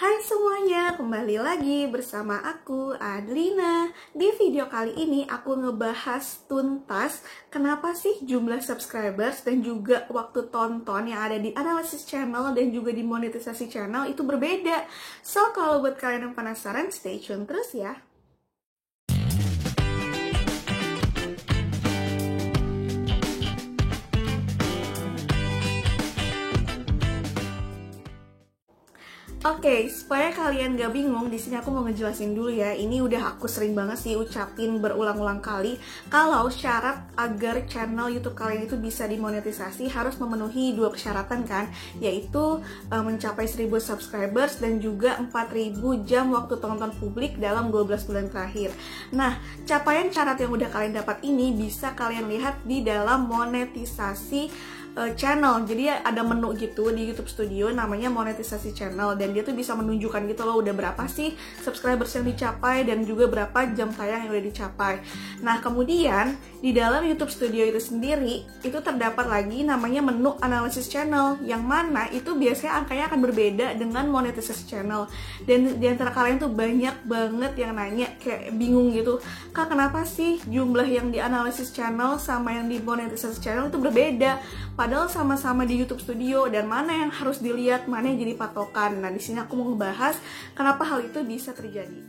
Hai semuanya, kembali lagi bersama aku, Adlina. Di video kali ini aku ngebahas tuntas kenapa sih jumlah subscribers dan juga waktu tonton yang ada di analysis channel dan juga di monetisasi channel itu berbeda. So, kalau buat kalian yang penasaran, stay tune terus ya. Oke, supaya kalian gak bingung, di sini aku mau ngejelasin dulu ya. Ini udah aku sering banget sih ucapin berulang-ulang kali. Kalau syarat agar channel YouTube kalian itu bisa dimonetisasi harus memenuhi dua persyaratan kan, yaitu mencapai 1000 subscribers dan juga 4000 jam waktu tonton publik dalam 12 bulan terakhir. Nah, capaian syarat yang udah kalian dapat ini bisa kalian lihat di dalam monetisasi channel. Jadi ada menu gitu di YouTube Studio namanya monetisasi channel, dan dia tuh bisa menunjukkan gitu loh udah berapa sih subscribers yang dicapai dan juga berapa jam tayang yang udah dicapai. Nah, kemudian di dalam YouTube Studio itu sendiri itu terdapat lagi namanya menu analisis channel, yang mana itu biasanya angkanya akan berbeda dengan monetisasi channel. Dan di antara kalian tuh banyak banget yang nanya kayak bingung gitu, Kak, kenapa sih jumlah yang di analisis channel sama yang di monetisasi channel itu berbeda? Padahal sama-sama di YouTube Studio, dan mana yang harus dilihat, mana yang jadi patokan. Nah, di sini aku mau ngebahas kenapa hal itu bisa terjadi.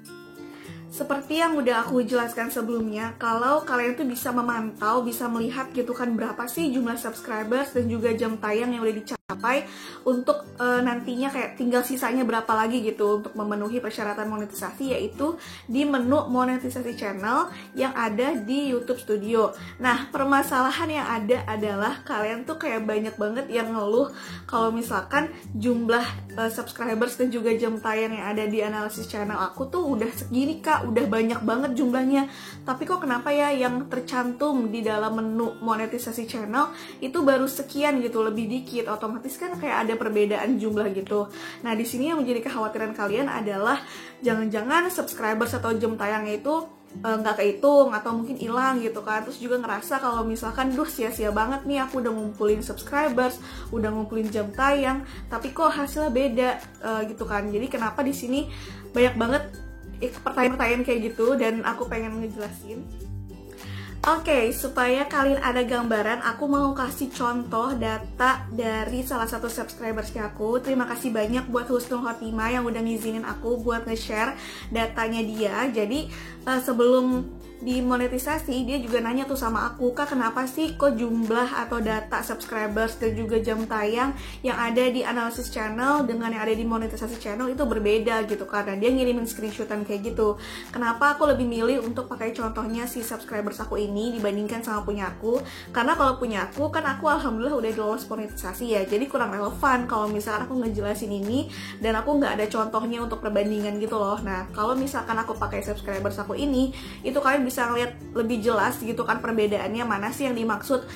Seperti yang udah aku jelaskan sebelumnya, kalau kalian tuh bisa memantau, bisa melihat gitu kan berapa sih jumlah subscribers dan juga jam tayang yang udah dicapai untuk nantinya kayak tinggal sisanya berapa lagi gitu untuk memenuhi persyaratan monetisasi, yaitu di menu monetisasi channel yang ada di YouTube Studio. Nah, permasalahan yang ada adalah kalian tuh kayak banyak banget yang ngeluh kalau misalkan jumlah subscribers dan juga jam tayang yang ada di analisis channel aku tuh udah segini Kak, udah banyak banget jumlahnya, tapi kok kenapa ya yang tercantum di dalam menu monetisasi channel itu baru sekian gitu, lebih dikit. Otomatis kan kayak ada perbedaan jumlah gitu. Nah, di sini yang menjadi kekhawatiran kalian adalah jangan-jangan subscribers atau jam tayangnya itu nggak kehitung atau mungkin hilang gitu kan. Terus juga ngerasa kalau misalkan sia-sia banget nih aku udah ngumpulin subscribers, udah ngumpulin jam tayang, tapi kok hasilnya beda gitu kan. Jadi kenapa di sini banyak banget pertanyaan-pertanyaan kayak gitu, dan aku pengen ngejelasin. Oke, supaya kalian ada gambaran, aku mau kasih contoh data dari salah satu subscribersnya aku. Terima kasih banyak buat Husnul Khotimah yang udah ngizinin aku buat nge-share datanya dia. Jadi sebelum dimonetisasi, dia juga nanya tuh sama aku, Kak, kenapa sih kok jumlah atau data subscribers dan juga jam tayang yang ada di analisis channel dengan yang ada di monetisasi channel itu berbeda gitu, karena dia ngirimin screenshotan kayak gitu. Kenapa aku lebih milih untuk pakai contohnya si subscribers aku ini dibandingkan sama punya aku? Karena kalau punya aku kan aku alhamdulillah udah lolos monetisasi ya, jadi kurang relevan kalau misalkan aku ngejelasin ini dan aku nggak ada contohnya untuk perbandingan gitu loh. Nah, kalau misalkan aku pakai subscribers aku ini, itu kalian bisa ngeliat lebih jelas gitu kan perbedaannya, mana sih yang dimaksud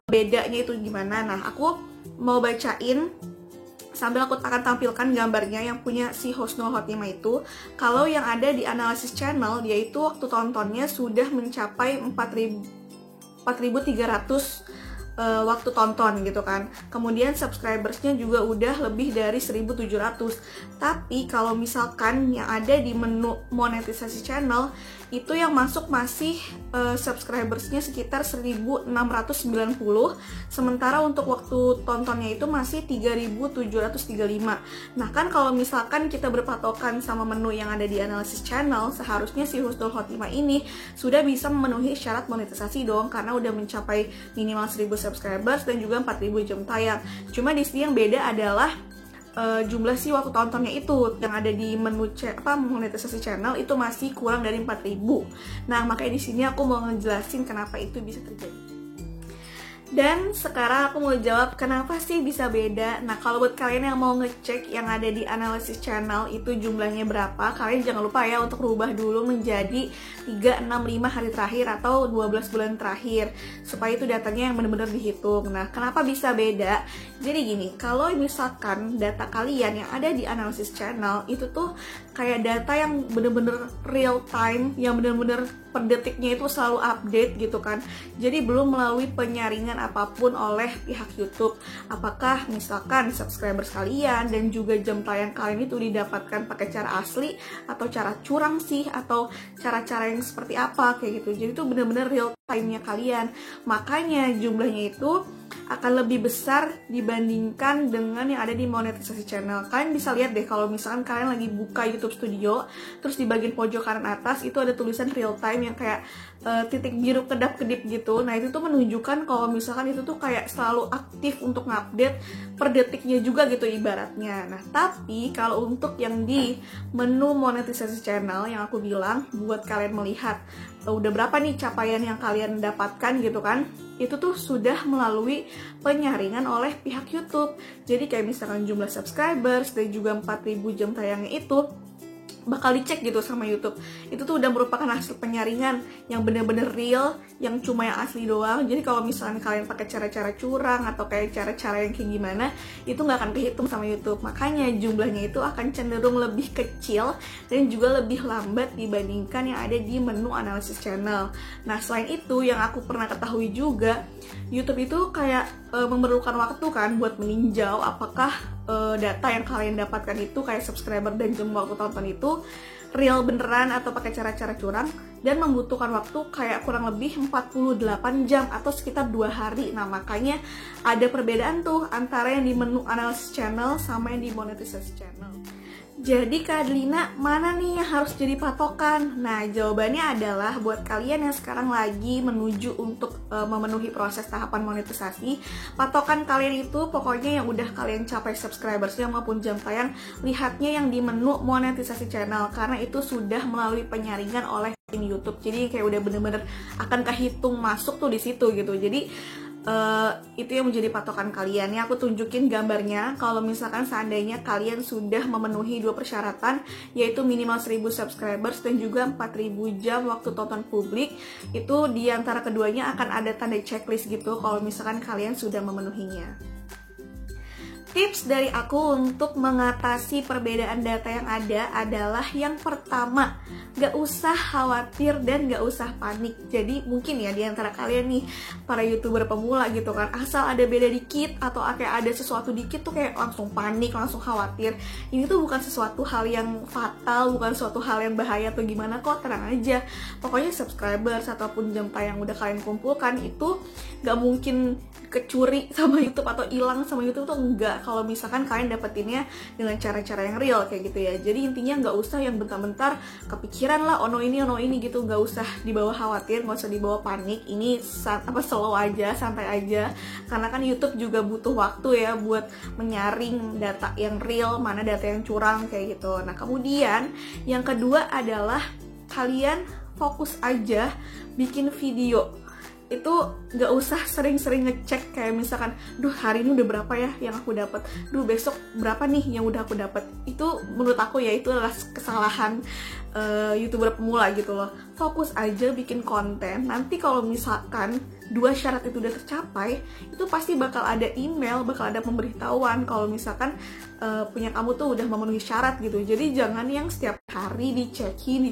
bedanya itu gimana. Nah, aku mau bacain sambil aku akan tampilkan gambarnya yang punya si Husnul Khotimah itu. Kalau yang ada di analisis channel, yaitu waktu tontonnya sudah mencapai 4.300 waktu tonton gitu kan. Kemudian subscribersnya juga udah lebih dari 1.700. Tapi kalau misalkan yang ada di menu monetisasi channel itu yang masuk masih subscribersnya sekitar 1.690, sementara untuk waktu tontonnya itu masih 3.735. Nah kan kalau misalkan kita berpatokan sama menu yang ada di analisis channel, seharusnya si Husnul Khotimah ini sudah bisa memenuhi syarat monetisasi dong, karena udah mencapai minimal 1.000 subscribers dan juga 4.000 jam tayang. Cuma di sini yang beda adalah jumlah sih waktu tontonnya itu yang ada di menu monetisasi channel itu masih kurang dari 4.000. Nah, makanya di sini aku mau ngejelasin kenapa itu bisa terjadi. Dan sekarang aku mau jawab kenapa sih bisa beda. Nah, kalau buat kalian yang mau ngecek yang ada di analisis channel itu jumlahnya berapa, kalian jangan lupa ya untuk rubah dulu menjadi 365 hari terakhir atau 12 bulan terakhir, supaya itu datanya yang benar-benar dihitung. Nah, kenapa bisa beda? Jadi gini, kalau misalkan data kalian yang ada di analisis channel itu tuh kayak data yang benar-benar real time, yang benar-benar per detiknya itu selalu update gitu kan. Jadi belum melalui penyaringan apapun oleh pihak YouTube. Apakah misalkan subscribers kalian dan juga jam tayang kalian itu didapatkan pakai cara asli atau cara curang sih, atau cara-cara yang seperti apa kayak gitu. Jadi itu bener-bener real time-nya kalian. Makanya jumlahnya itu akan lebih besar dibandingkan dengan yang ada di monetisasi channel. Kalian bisa lihat deh kalau misalkan kalian lagi buka YouTube Studio, terus di bagian pojok kanan atas itu ada tulisan real time yang kayak titik biru kedap-kedip gitu. Nah itu tuh menunjukkan kalau misalkan itu tuh kayak selalu aktif untuk ngupdate per detiknya juga gitu ibaratnya. Nah tapi kalau untuk yang di menu monetisasi channel yang aku bilang buat kalian melihat udah berapa nih capaian yang kalian dapatkan gitu kan, itu tuh sudah melalui penyaringan oleh pihak YouTube. Jadi kayak misalkan jumlah subscribers dan juga 4.000 jam tayangnya itu bakal dicek gitu sama YouTube. Itu tuh udah merupakan hasil penyaringan yang bener-bener real, yang cuma yang asli doang. Jadi kalau misalnya kalian pakai cara-cara curang atau kayak cara-cara yang kayak gimana, itu nggak akan kehitung sama YouTube. Makanya jumlahnya itu akan cenderung lebih kecil dan juga lebih lambat dibandingkan yang ada di menu analisis channel. Nah selain itu yang aku pernah ketahui juga, YouTube itu kayak memerlukan waktu kan buat meninjau apakah data yang kalian dapatkan itu kayak subscriber dan jam waktu tonton itu real beneran atau pakai cara-cara curang, dan membutuhkan waktu kayak kurang lebih 48 jam atau sekitar 2 hari. Nah makanya ada perbedaan tuh antara yang di menu analysis channel sama yang di monetisasi channel. Jadi Kak Adelina, mana nih yang harus jadi patokan? Nah jawabannya adalah buat kalian yang sekarang lagi menuju untuk memenuhi proses tahapan monetisasi, patokan kalian itu pokoknya yang udah kalian capai subscribersnya maupun jam tayang, lihatnya yang di menu monetisasi channel, karena itu sudah melalui penyaringan oleh tim YouTube. Jadi kayak udah bener-bener akan kehitung masuk tuh di situ gitu. Jadi itu yang menjadi patokan kalian. Ya aku tunjukin gambarnya. Kalau misalkan seandainya kalian sudah memenuhi 2 persyaratan, yaitu minimal 1000 subscribers dan juga 4000 jam waktu tonton publik, itu di antara keduanya akan ada tanda checklist gitu kalau misalkan kalian sudah memenuhinya. Tips dari aku untuk mengatasi perbedaan data yang ada adalah yang pertama, gak usah khawatir dan gak usah panik. Jadi mungkin ya di antara kalian nih para YouTuber pemula gitu kan, asal ada beda dikit atau kayak ada sesuatu dikit tuh kayak langsung panik, langsung khawatir. Ini tuh bukan sesuatu hal yang fatal, bukan suatu hal yang bahaya atau gimana kok, tenang aja. Pokoknya subscribers ataupun jam tayang udah kalian kumpulkan itu gak mungkin kecuri sama YouTube atau hilang sama YouTube tuh enggak, kalau misalkan kalian dapetinnya dengan cara-cara yang real kayak gitu ya. Jadi intinya nggak usah yang bentar-bentar kepikiran lah ono ini gitu, nggak usah dibawa khawatir, nggak usah dibawa panik. Ini slow aja, santai aja, karena kan YouTube juga butuh waktu ya buat menyaring data yang real, mana data yang curang kayak gitu. Nah kemudian yang kedua adalah kalian fokus aja bikin video. Itu gak usah sering-sering ngecek kayak misalkan, duh hari ini udah berapa ya yang aku dapat, duh besok berapa nih yang udah aku dapat. Itu menurut aku ya itu adalah kesalahan YouTuber pemula gitu loh. Fokus aja bikin konten. Nanti kalau misalkan 2 syarat itu udah tercapai, itu pasti bakal ada email, bakal ada pemberitahuan kalau misalkan punya kamu tuh udah memenuhi syarat gitu. Jadi jangan yang setiap hari dicekin,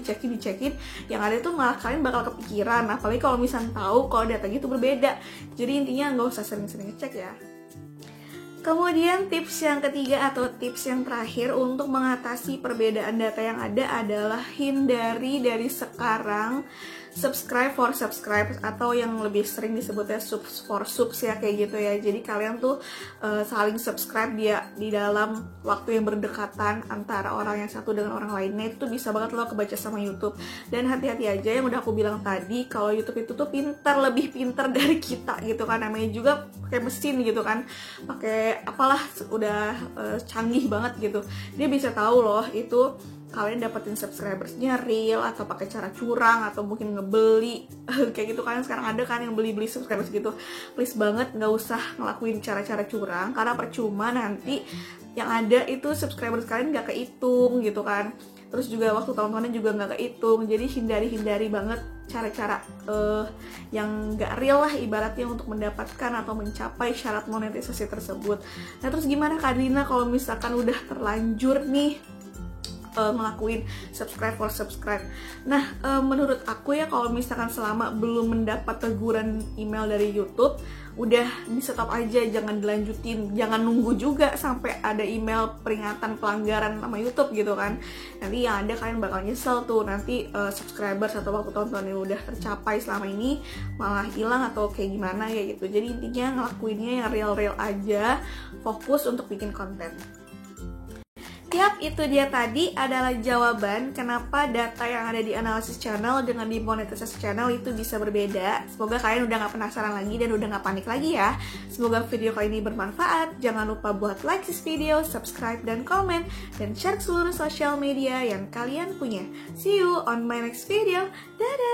yang ada tuh malah kalian bakal kepikiran, apalagi kalau misalnya tahu kalau datanya itu berbeda. Jadi intinya nggak usah sering-sering ngecek ya. Kemudian tips yang ketiga atau tips yang terakhir untuk mengatasi perbedaan data yang ada adalah hindari dari sekarang subscribe for subscribe, atau yang lebih sering disebutnya subs for subs ya kayak gitu ya. Jadi kalian tuh saling subscribe dia di dalam waktu yang berdekatan antara orang yang satu dengan orang lainnya, itu tuh bisa banget lo kebaca sama YouTube. Dan hati-hati aja yang udah aku bilang tadi, kalau YouTube itu tuh lebih pintar dari kita gitu kan, namanya juga pakai mesin gitu kan, pakai apalah udah canggih banget gitu. Dia bisa tahu loh itu kalian dapetin subscribersnya real atau pakai cara curang atau mungkin ngebeli kayak gitu kan. Sekarang ada kan yang beli-beli subscribers gitu. Please banget nggak usah ngelakuin cara-cara curang, karena percuma nanti yang ada itu subscribers kalian nggak kehitung gitu kan. Terus juga waktu tontonnya juga nggak kehitung. Jadi hindari banget cara-cara yang nggak real lah ibaratnya untuk mendapatkan atau mencapai syarat monetisasi tersebut. Nah terus gimana Kak Dina kalau misalkan udah terlanjur nih ngelakuin subscribe for subscribe. Nah, menurut aku ya, kalau misalkan selama belum mendapat teguran email dari YouTube, udah di stop aja, jangan dilanjutin, jangan nunggu juga sampai ada email peringatan pelanggaran sama YouTube gitu kan. Nanti yang ada kalian bakal nyesel tuh, nanti subscribers atau waktu tonton yang udah tercapai selama ini malah hilang atau kayak gimana ya gitu. Jadi intinya ngelakuinnya yang real-real aja, fokus untuk bikin konten. Yap, itu dia tadi adalah jawaban kenapa data yang ada di analisis channel dengan di monetisasi channel itu bisa berbeda. Semoga kalian udah gak penasaran lagi dan udah gak panik lagi ya. Semoga video kali ini bermanfaat. Jangan lupa buat like this video, subscribe dan komen, dan share seluruh sosial media yang kalian punya. See you on my next video. Dadah!